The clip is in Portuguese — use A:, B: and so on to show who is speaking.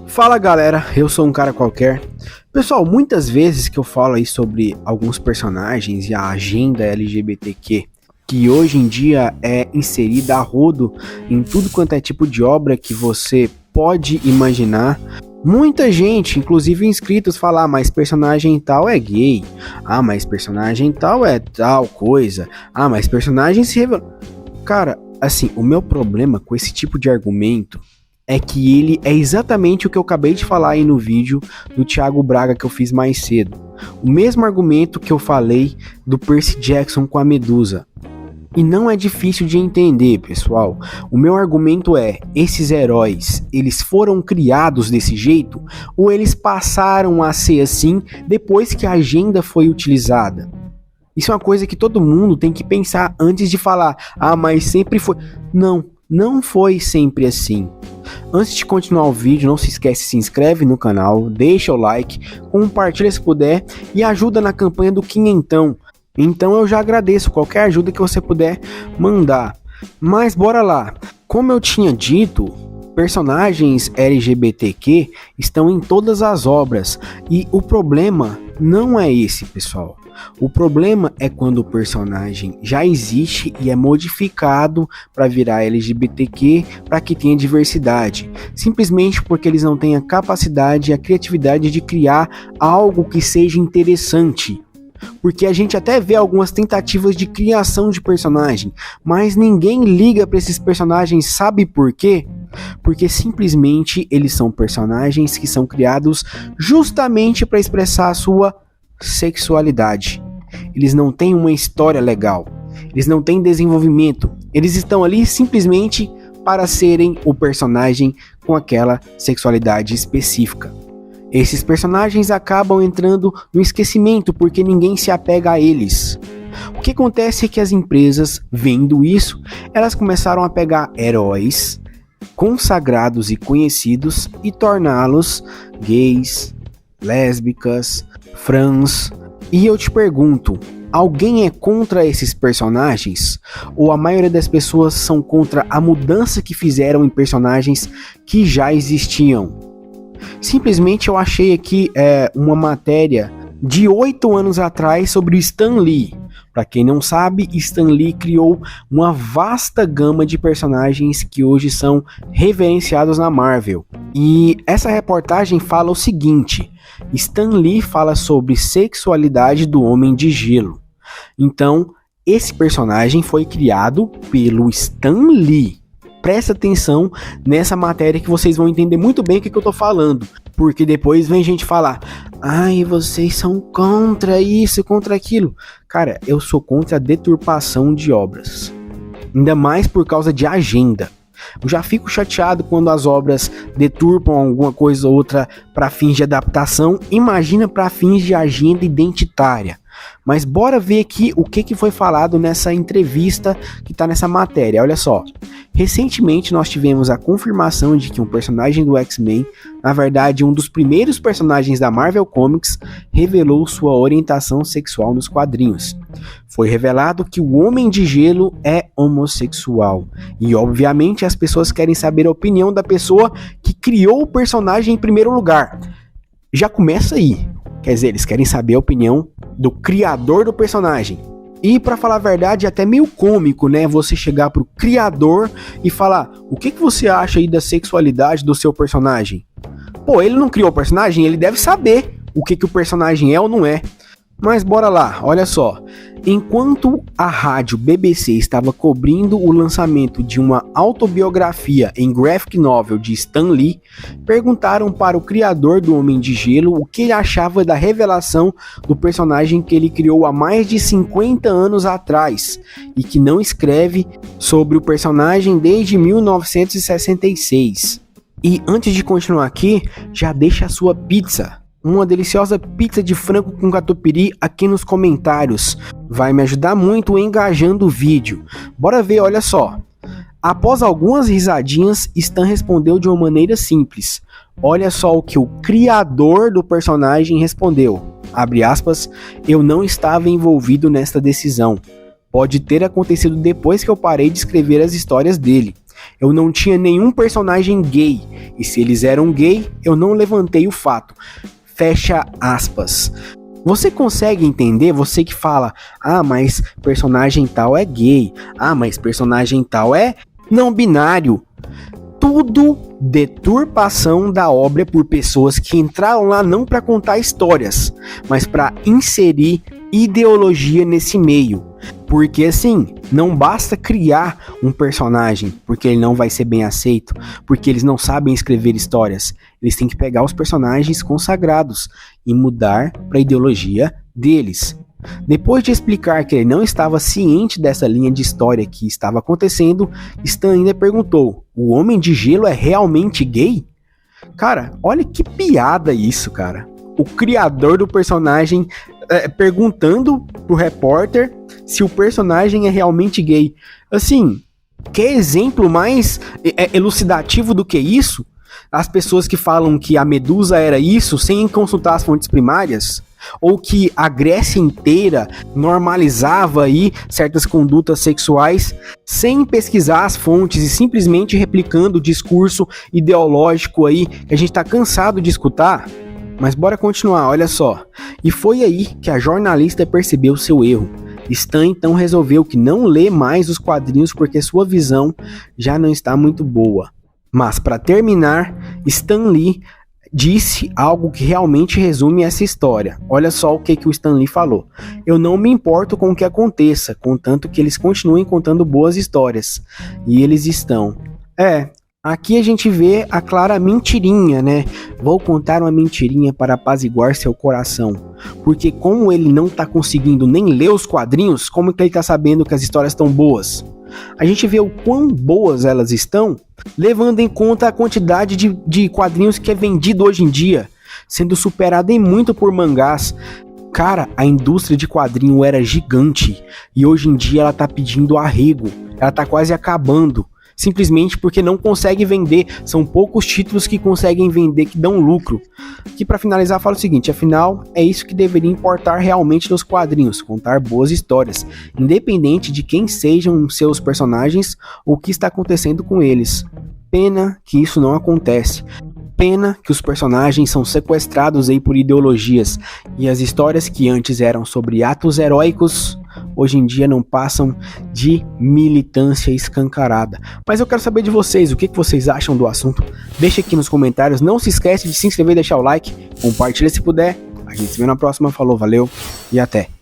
A: Fala galera, eu sou um cara qualquer. Pessoal, muitas vezes que eu falo aí sobre alguns personagens e a agenda LGBTQ, que hoje em dia é inserida a rodo em tudo quanto é tipo de obra que você pode imaginar, muita gente, inclusive inscritos, fala, mas personagem tal é gay, mas personagem tal é tal coisa, mas personagem se revela. Cara, assim, o meu problema com esse tipo de argumento é que ele é exatamente o que eu acabei de falar aí no vídeo do Thiago Braga que eu fiz mais cedo. O mesmo argumento que eu falei do Percy Jackson com a Medusa. E não é difícil de entender, pessoal. O meu argumento é, esses heróis, eles foram criados desse jeito? Ou eles passaram a ser assim depois que a agenda foi utilizada? Isso é uma coisa que todo mundo tem que pensar antes de falar, mas sempre foi. Não foi sempre assim. Antes de continuar o vídeo, não se esquece, se inscreve no canal, deixa o like, compartilha se puder e ajuda na campanha do Quinhentão. Então eu já agradeço qualquer ajuda que você puder mandar. Mas bora lá. Como eu tinha dito, personagens LGBTQ estão em todas as obras e o problema não é esse, pessoal. O problema é quando o personagem já existe e é modificado para virar LGBTQ para que tenha diversidade, simplesmente porque eles não têm a capacidade e a criatividade de criar algo que seja interessante. Porque a gente até vê algumas tentativas de criação de personagem, mas ninguém liga para esses personagens, sabe por quê? Porque simplesmente eles são personagens que são criados justamente para expressar a sua sexualidade. Eles não têm uma história legal, eles não têm desenvolvimento, eles estão ali simplesmente para serem o personagem com aquela sexualidade específica. Esses personagens acabam entrando no esquecimento porque ninguém se apega a eles. O que acontece é que as empresas, vendo isso, elas começaram a pegar heróis consagrados e conhecidos e torná-los gays, lésbicas, trans. E eu te pergunto, alguém é contra esses personagens? Ou a maioria das pessoas são contra a mudança que fizeram em personagens que já existiam? Simplesmente eu achei aqui uma matéria de 8 anos atrás sobre o Stan Lee. Para quem não sabe, Stan Lee criou uma vasta gama de personagens que hoje são reverenciados na Marvel. E essa reportagem fala o seguinte: Stan Lee fala sobre sexualidade do Homem de Gelo. Então, esse personagem foi criado pelo Stan Lee. Presta atenção nessa matéria que vocês vão entender muito bem o que eu tô falando. Porque depois vem gente falar, vocês são contra isso, contra aquilo. Cara, eu sou contra a deturpação de obras. Ainda mais por causa de agenda. Eu já fico chateado quando as obras deturpam alguma coisa ou outra para fins de adaptação. Imagina para fins de agenda identitária. Mas bora ver aqui o que foi falado nessa entrevista que está nessa matéria. Olha só. Recentemente nós tivemos a confirmação de que um personagem do X-Men, na verdade um dos primeiros personagens da Marvel Comics, revelou sua orientação sexual nos quadrinhos. Foi revelado que o Homem de Gelo é homossexual. E obviamente as pessoas querem saber a opinião da pessoa que criou o personagem em primeiro lugar. Já começa aí. Quer dizer, eles querem saber a opinião do criador do personagem. E pra falar a verdade, é até meio cômico, né? Você chegar pro criador e falar, o que você acha aí da sexualidade do seu personagem? Pô, ele não criou o personagem, ele deve saber o que o personagem é ou não é. Mas bora lá, olha só. Enquanto a rádio BBC estava cobrindo o lançamento de uma autobiografia em graphic novel de Stan Lee, perguntaram para o criador do Homem de Gelo o que ele achava da revelação do personagem que ele criou há mais de 50 anos atrás e que não escreve sobre o personagem desde 1966. E antes de continuar aqui, já deixa a sua pizza. Uma deliciosa pizza de frango com catupiry aqui nos comentários. Vai me ajudar muito engajando o vídeo. Bora ver, olha só. Após algumas risadinhas, Stan respondeu de uma maneira simples. Olha só o que o criador do personagem respondeu. Abre aspas, eu não estava envolvido nesta decisão. pode ter acontecido depois que eu parei de escrever as histórias dele. Eu não tinha nenhum personagem gay, e se eles eram gay, eu não levantei o fato. Fecha aspas. Você consegue entender? Você que fala, mas personagem tal é gay, mas personagem tal é não binário. Tudo deturpação da obra por pessoas que entraram lá não para contar histórias, mas para inserir ideologia nesse meio. Porque assim, não basta criar um personagem porque ele não vai ser bem aceito, porque eles não sabem escrever histórias. Eles têm que pegar os personagens consagrados e mudar para a ideologia deles. Depois de explicar que ele não estava ciente dessa linha de história que estava acontecendo, Stan ainda perguntou: o Homem de Gelo é realmente gay? Cara, olha que piada isso, cara. O criador do personagem perguntando pro repórter se o personagem é realmente gay. Assim, que exemplo mais elucidativo do que isso? As pessoas que falam que a Medusa era isso sem consultar as fontes primárias, ou que a Grécia inteira normalizava aí certas condutas sexuais sem pesquisar as fontes e simplesmente replicando o discurso ideológico aí que a gente tá cansado de escutar. Mas bora continuar, olha só. E foi aí que a jornalista percebeu seu erro. Stan então resolveu que não lê mais os quadrinhos porque sua visão já não está muito boa. Mas para terminar, Stan Lee disse algo que realmente resume essa história. Olha só o que o Stan Lee falou. Eu não me importo com o que aconteça, contanto que eles continuem contando boas histórias. E eles estão. Aqui a gente vê a clara mentirinha, né? Vou contar uma mentirinha para apaziguar seu coração. Porque como ele não tá conseguindo nem ler os quadrinhos, como que ele tá sabendo que as histórias estão boas? A gente vê o quão boas elas estão, levando em conta a quantidade de quadrinhos que é vendido hoje em dia, sendo superada em muito por mangás. Cara, a indústria de quadrinho era gigante, e hoje em dia ela tá pedindo arrego, ela tá quase acabando. Simplesmente porque não consegue vender, são poucos títulos que conseguem vender, que dão lucro. Que para finalizar fala o seguinte, afinal é isso que deveria importar realmente nos quadrinhos, contar boas histórias, independente de quem sejam seus personagens ou o que está acontecendo com eles. Pena que isso não acontece. Pena que os personagens são sequestrados aí por ideologias, e as histórias que antes eram sobre atos heróicos, hoje em dia não passam de militância escancarada. Mas eu quero saber de vocês, o que vocês acham do assunto? Deixa aqui nos comentários, não se esquece de se inscrever e deixar o like, compartilha se puder. A gente se vê na próxima, falou, valeu e até!